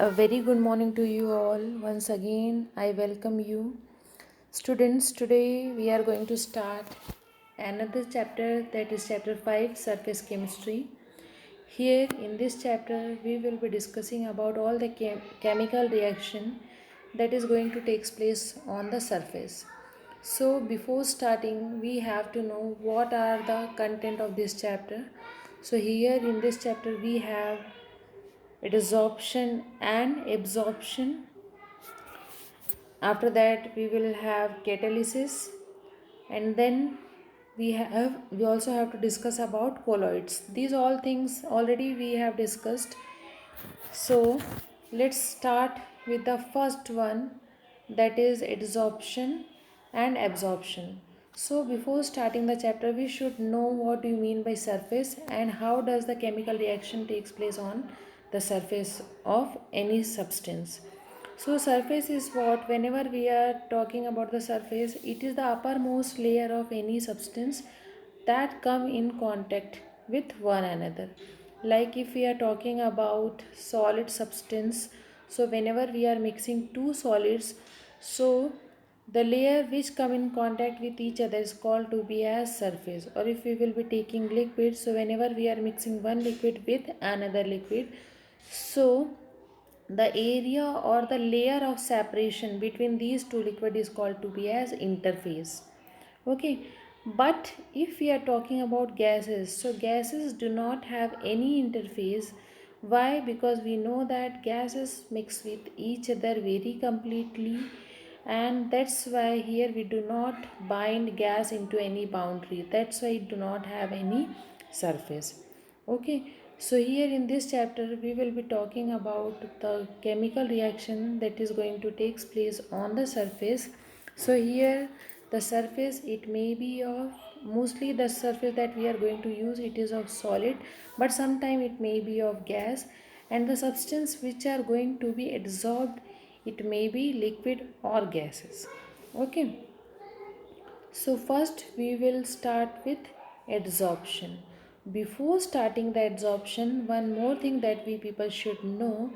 A very good morning to you all. Once again, I welcome you. Students, today we are going to start another chapter, that is chapter 5, surface chemistry. Here in this chapter, we will be discussing about all the chemical reaction that is going to take place on the surface. So before starting, we have to know what are the content of this chapter. So here in this chapter, we have adsorption and absorption. After that we will have catalysis, and then we also have to discuss about colloids. These all things already we have discussed. So let's start with the first one, that is adsorption and absorption. So before starting the chapter, we should know what do you mean by surface and how does the chemical reaction takes place on the surface of any substance. So surface is what, whenever we are talking about the surface, it is the uppermost layer of any substance that come in contact with one another. Like if we are talking about solid substance, so whenever we are mixing two solids, so the layer which come in contact with each other is called to be as surface. Or if we will be taking liquid, so whenever we are mixing one liquid with another liquid, so the area or the layer of separation between these two liquid is called to be as interface. Okay, but if we are talking about gases, so gases do not have any interface. Why? Because we know that gases mix with each other very completely, and that's why here we do not bind gas into any boundary. That's why it do not have any surface. Okay, so here in this chapter we will be talking about the chemical reaction that is going to take place on the surface. So here the surface, it may be of, mostly the surface that we are going to use, it is of solid, but sometime it may be of gas, and the substance which are going to be adsorbed, it may be liquid or gases. Okay, so first we will start with adsorption. Before starting the adsorption, one more thing that we people should know,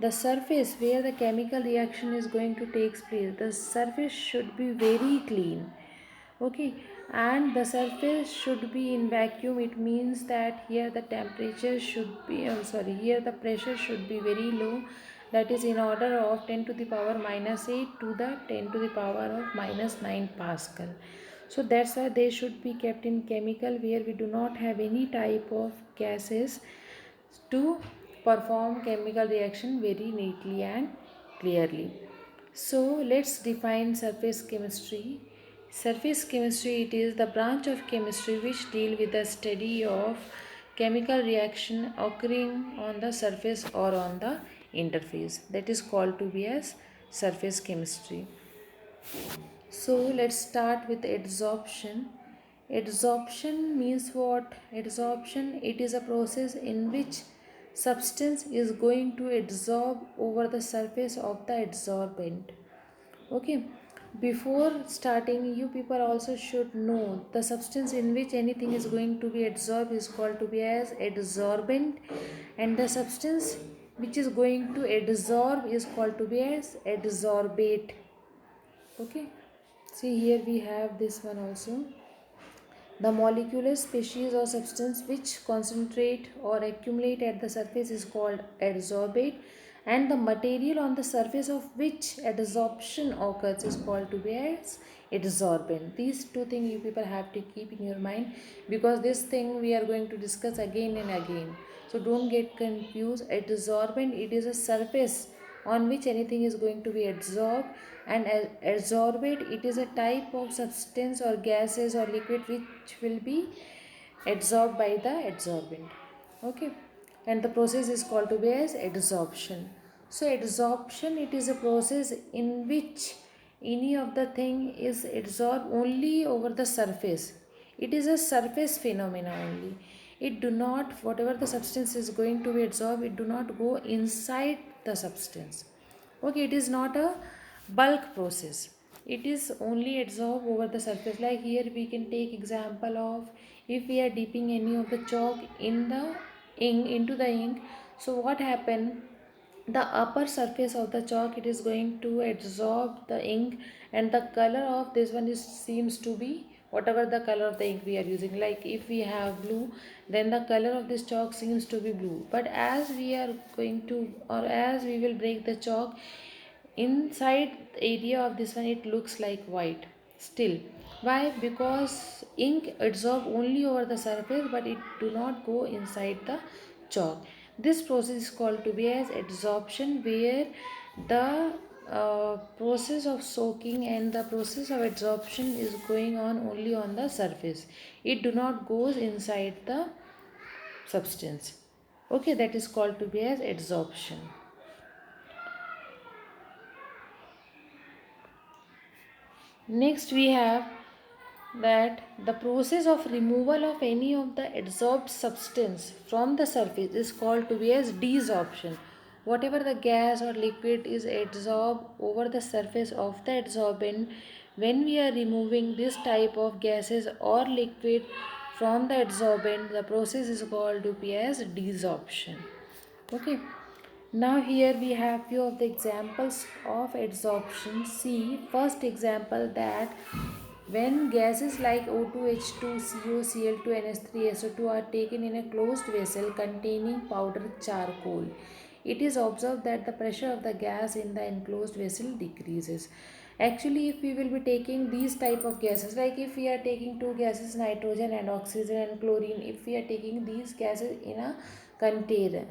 the surface where the chemical reaction is going to take place, the surface should be very clean. Okay, and the surface should be in vacuum. It means that here the temperature should be, here the pressure should be very low, that is in order of 10 to the power minus 8 to the 10 to the power of minus 9 Pascal. So that's why they should be kept in chemical where we do not have any type of gases to perform chemical reaction very neatly and clearly. So let's define surface chemistry. Surface chemistry, it is the branch of chemistry which deal with the study of chemical reaction occurring on the surface or on the interface. That is called to be as surface chemistry. So let's start with adsorption. Adsorption means what? Adsorption, it is a process in which substance is going to adsorb over the surface of the adsorbent. Okay, before starting, you people also should know the substance in which anything is going to be adsorbed is called to be as adsorbent, and the substance which is going to adsorb is called to be as adsorbate. Okay, see here we have this one also. The molecular species or substance which concentrate or accumulate at the surface is called adsorbate, and the material on the surface of which adsorption occurs is called to be as adsorbent. These two things you people have to keep in your mind, because this thing we are going to discuss again and again. So don't get confused. Adsorbent, it is a surface on which anything is going to be adsorbed, and adsorbate, it is a type of substance or gases or liquid which will be adsorbed by the adsorbent. Okay, and the process is called to be as adsorption. So adsorption, it is a process in which any of the thing is adsorbed only over the surface. It is a surface phenomena only. It do not, whatever the substance is going to be absorbed, it do not go inside the substance. Okay, it is not a bulk process. It is only absorbed over the surface. Like here we can take example of, if we are dipping any of the chalk in the ink, into the ink, so what happen, the upper surface of the chalk, it is going to absorb the ink, and the color of this one is seems to be whatever the color of the ink we are using. Like if we have blue, then the color of this chalk seems to be blue, but as we are going to, or as we will break the chalk, inside the area of this one it looks like white still. Why? Because ink absorb only over the surface, but it do not go inside the chalk. This process is called to be as adsorption, where the process of soaking and the process of adsorption is going on only on the surface. It do not goes inside the substance. Okay, that is called to be as adsorption. Next we have that the process of removal of any of the adsorbed substance from the surface is called to be as desorption. Whatever the gas or liquid is adsorbed over the surface of the adsorbent, when we are removing this type of gases or liquid from the adsorbent, the process is called to be as desorption. Okay. Now here we have few of the examples of adsorption. See, first example, that when gases like O2, H2, CO, Cl2, NH3, SO2 are taken in a closed vessel containing powdered charcoal, it is observed that the pressure of the gas in the enclosed vessel decreases. Actually, if we will be taking these type of gases, like if we are taking two gases, nitrogen and oxygen and chlorine, if we are taking these gases in a container,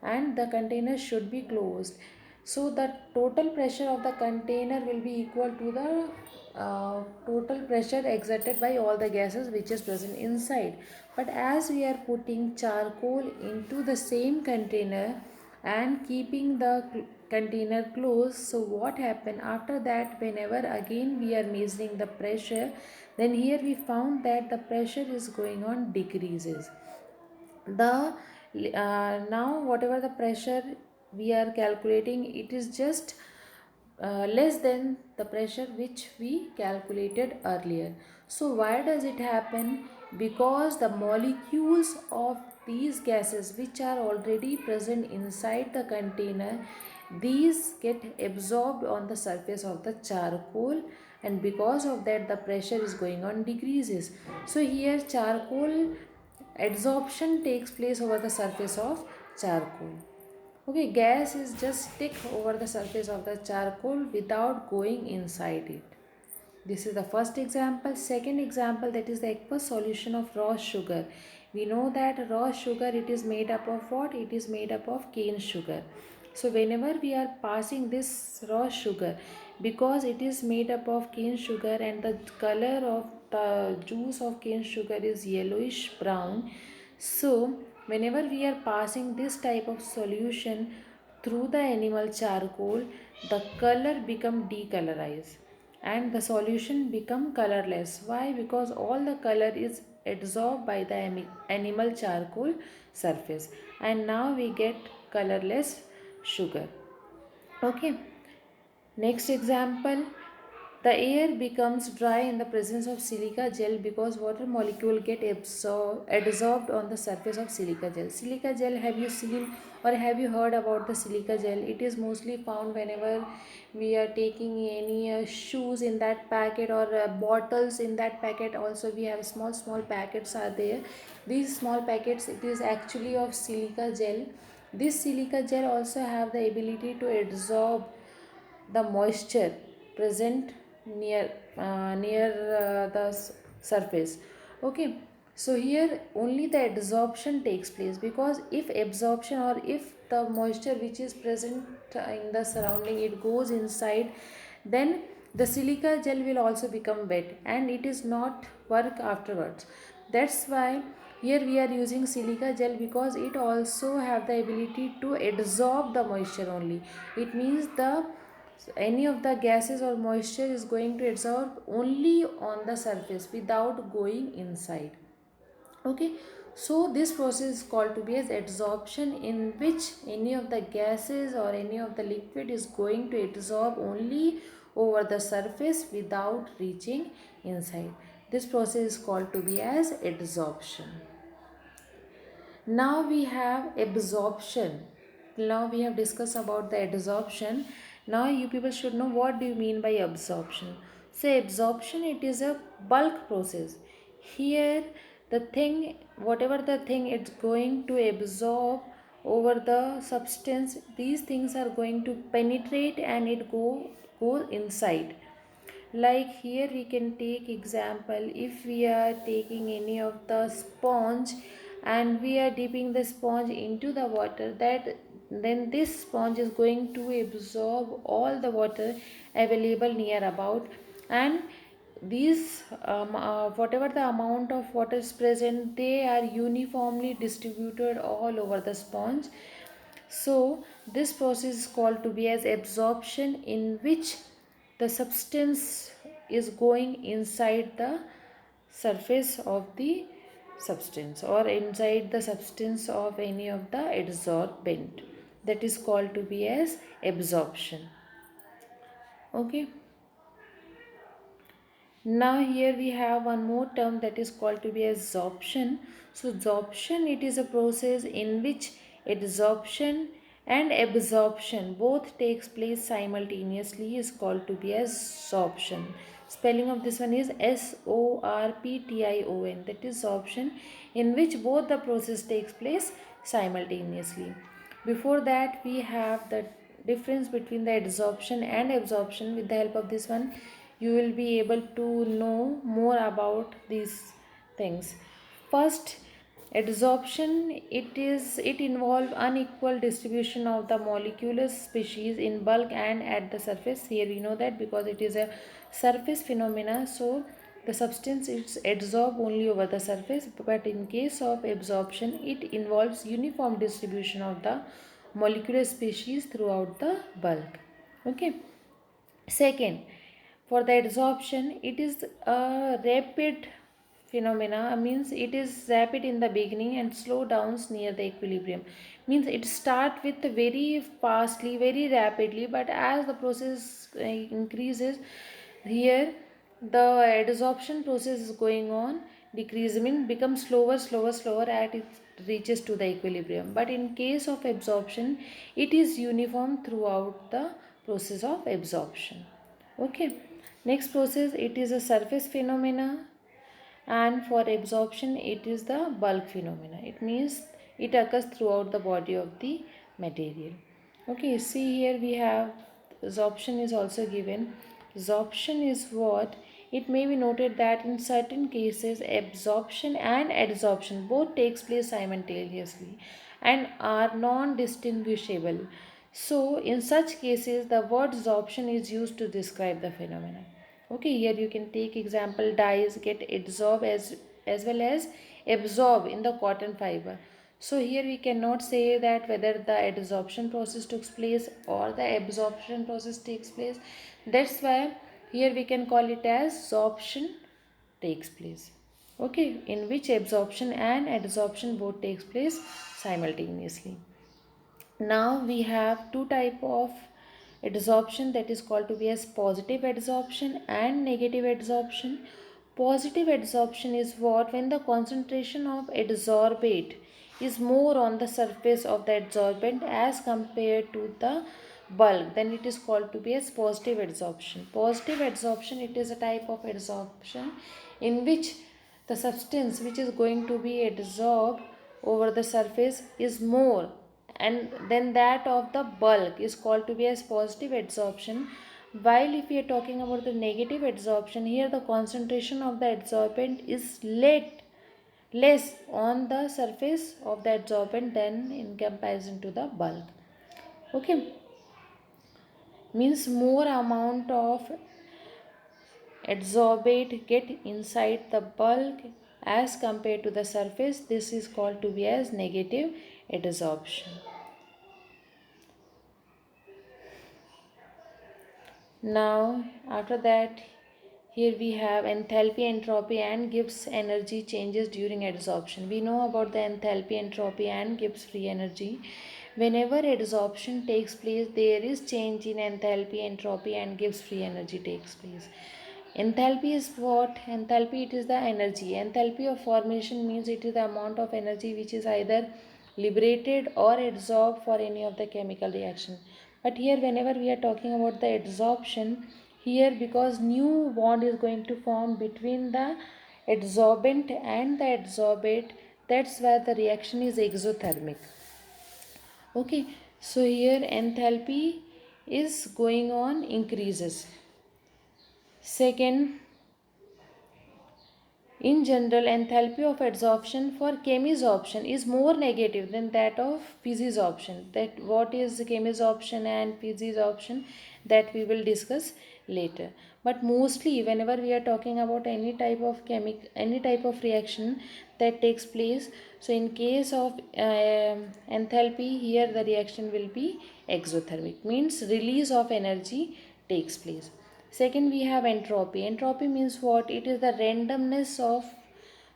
and the container should be closed, so the total pressure of the container will be equal to the total pressure exerted by all the gases which is present inside. But as we are putting charcoal into the same container and keeping the container closed, so what happened after that, whenever again we are measuring the pressure, then here we found that the pressure is going on decreases. The now whatever the pressure we are calculating, it is just less than the pressure which we calculated earlier. So why does it happen? Because the molecules of these gases which are already present inside the container, these get absorbed on the surface of the charcoal, and because of that the pressure is going on decreases. So here charcoal adsorption takes place over the surface of charcoal. Okay, gas is just stick over the surface of the charcoal without going inside it. This is the first example. Second example, that is the aqueous solution of raw sugar. We know that raw sugar, it is made up of what? It is made up of cane sugar. So whenever we are passing this raw sugar, because it is made up of cane sugar and the color of the juice of cane sugar is yellowish brown, so whenever we are passing this type of solution through the animal charcoal, the color become decolorized and the solution become colorless. Why? Because all the color is absorbed by the animal charcoal surface, and now we get colorless sugar. Okay. Next example, the air becomes dry in the presence of silica gel because water molecule get adsorbed on the surface of silica gel. Silica gel, have you seen or have you heard about the silica gel? It is mostly found whenever we are taking any shoes in that packet, or bottles in that packet. Also we have small packets are there. These small packets, it is actually of silica gel. This silica gel also have the ability to absorb the moisture present near the surface. Okay, so here only the adsorption takes place, because if absorption, or if the moisture which is present in the surrounding, it goes inside, then the silica gel will also become wet and it is not work afterwards. That's why here we are using silica gel, because it also have the ability to adsorb the moisture only. It means the any of the gases or moisture is going to absorb only on the surface without going inside. Okay, so this process is called to be as adsorption, in which any of the gases or any of the liquid is going to absorb only over the surface without reaching inside. This process is called to be as adsorption. Now we have absorption. Now we have discussed about the adsorption. Now you people should know what do you mean by absorption. So absorption, it is a bulk process. Here the thing, whatever the thing it's going to absorb over the substance, these things are going to penetrate and it go inside. Like here we can take example, if we are taking any of the sponge and we are dipping the sponge into the water, that then this sponge is going to absorb all the water available near about, and these whatever the amount of water is present, they are uniformly distributed all over the sponge. So this process is called to be as absorption, in which the substance is going inside the surface of the substance or inside the substance of any of the adsorbent. That is called to be as absorption. Okay. Now here we have one more term that is called to be absorption. So absorption, it is a process in which adsorption and absorption both takes place simultaneously, is called to be absorption. Spelling of this one is SORPTION, that is absorption, in which both the process takes place simultaneously. Before that we have the difference between the adsorption and absorption. With the help of this one you will be able to know more about these things. First, adsorption, it involves unequal distribution of the molecular species in bulk and at the surface. Here we know that because it is a surface phenomena, so the substance is adsorbed only over the surface, but in case of absorption it involves uniform distribution of the molecular species throughout the bulk. Okay. Second, for the adsorption, it is a rapid phenomena, means it is rapid in the beginning and slow downs near the equilibrium. Means it start with very fastly, very rapidly, but as the process increases, here the adsorption process is going on decrease, mean becomes slower at it reaches to the equilibrium. But in case of absorption, it is uniform throughout the process of absorption. Okay. Next process, it is a surface phenomena, and for absorption it is the bulk phenomena. It means it occurs throughout the body of the material. Okay, see here we have absorption is also given. Absorption is what? It may be noted that in certain cases absorption and adsorption both takes place simultaneously and are non-distinguishable. So in such cases the word absorption is used to describe the phenomenon. Okay, here you can take example, dyes get adsorbed as well as absorb in the cotton fiber. So here we cannot say that whether the adsorption process takes place or the absorption process takes place. That's why here we can call it as absorption takes place. Okay, in which absorption and adsorption both takes place simultaneously. Now we have two type of adsorption, that is called to be as positive adsorption and negative adsorption. Positive adsorption is what? When the concentration of adsorbate is more on the surface of the adsorbent as compared to the bulk, then it is called to be as positive adsorption. Positive adsorption, it is a type of adsorption in which the substance which is going to be adsorbed over the surface is more and then that of the bulk is called to be as positive adsorption. While if we are talking about the negative adsorption, here the concentration of the adsorbent is less on the surface of the adsorbent than in comparison to the bulk. Okay, means more amount of adsorbate get inside the bulk as compared to the surface. This is called to be as negative adsorption. Now after that, here we have enthalpy, entropy and Gibbs energy changes during adsorption. We know about the enthalpy, entropy and Gibbs free energy. Whenever adsorption takes place, there is change in enthalpy, entropy and Gibbs free energy takes place. Enthalpy is what? Enthalpy, it is the energy. Enthalpy of formation means it is the amount of energy which is either liberated or adsorbed for any of the chemical reaction. But here whenever we are talking about the adsorption, here because new bond is going to form between the adsorbent and the adsorbate, that's why the reaction is exothermic. Okay, so here enthalpy is going on increases. Second, in general, enthalpy of adsorption for chemisorption is more negative than that of physisorption. That what is chemisorption and physisorption, that we will discuss later. But mostly, whenever we are talking about any type of any type of reaction that takes place, so in case of enthalpy, here the reaction will be exothermic, means release of energy takes place. Second, we have entropy. Entropy means what? It is the randomness of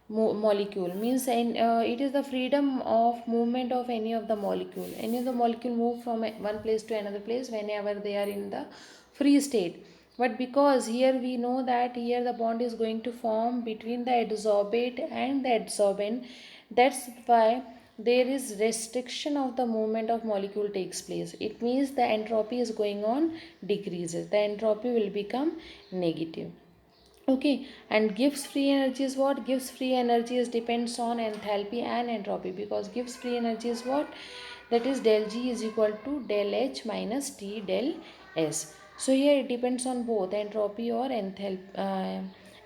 molecule. Means it is the freedom of movement of any of the molecule. Any of the molecule move from one place to another place whenever they are in the free state. But because here we know that here the bond is going to form between the adsorbate and the adsorbent, that's why there is restriction of the movement of molecule takes place. It means the entropy is going on decreases. The entropy will become negative. Okay, and Gibbs free energy is what? Gibbs free energy is depends on enthalpy and entropy, because Gibbs free energy is what? That is del G is equal to del H minus T del S. So here it depends on both entropy or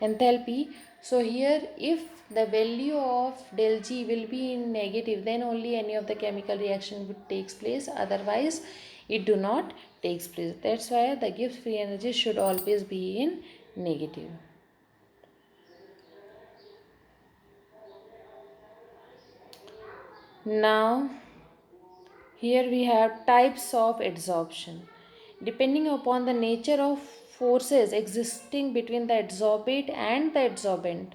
enthalpy. So here if the value of del G will be in negative, then only any of the chemical reaction would takes place. Otherwise, it do not takes place. That's why the Gibbs free energy should always be in negative. Now, here we have types of adsorption. Depending upon the nature of forces existing between the adsorbate and the adsorbent,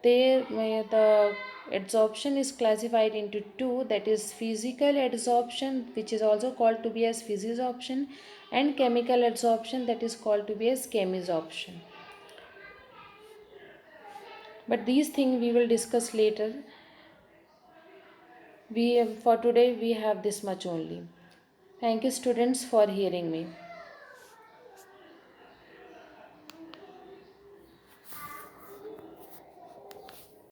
the adsorption is classified into two, that is physical adsorption, which is also called to be as physisorption, and chemical adsorption, that is called to be as chemisorption. But these things we will discuss later. For today we have this much only. Thank you students for hearing me.